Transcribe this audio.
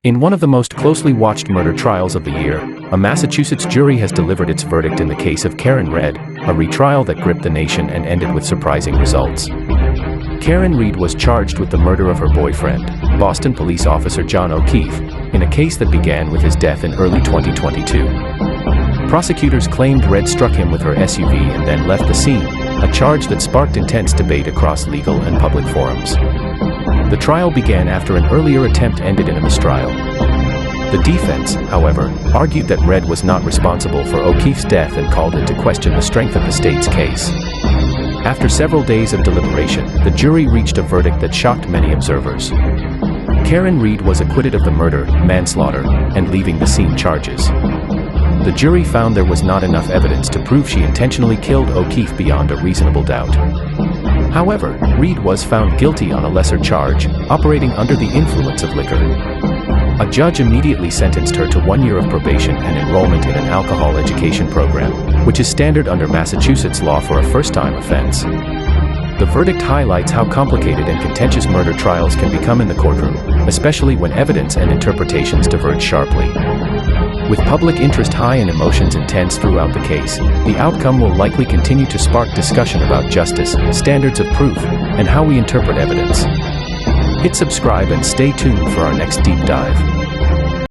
In one of the most closely watched murder trials of the year, a Massachusetts jury has delivered its verdict in the case of Karen Reed, a retrial that gripped the nation and ended with surprising results. Karen Reed was charged with the murder of her boyfriend, Boston police officer John O'Keefe, in a case that began with his death in early 2022. Prosecutors claimed Reed struck him with her SUV and then left the scene, a charge that sparked intense debate across legal and public forums. The trial began after an earlier attempt ended in a mistrial. The defense, however, argued that Reed was not responsible for O'Keefe's death and called into question the strength of the state's case. After several days of deliberation, the jury reached a verdict that shocked many observers. Karen Reed was acquitted of the murder, manslaughter, and leaving the scene charges. The jury found there was not enough evidence to prove she intentionally killed O'Keefe beyond a reasonable doubt. However, Reed was found guilty on a lesser charge, operating under the influence of liquor. A judge immediately sentenced her to 1 year of probation and enrollment in an alcohol education program, which is standard under Massachusetts law for a first-time offense. The verdict highlights how complicated and contentious murder trials can become in the courtroom, especially when evidence and interpretations diverge sharply. With public interest high and emotions intense throughout the case, the outcome will likely continue to spark discussion about justice, standards of proof, and how we interpret evidence. Hit subscribe and stay tuned for our next deep dive.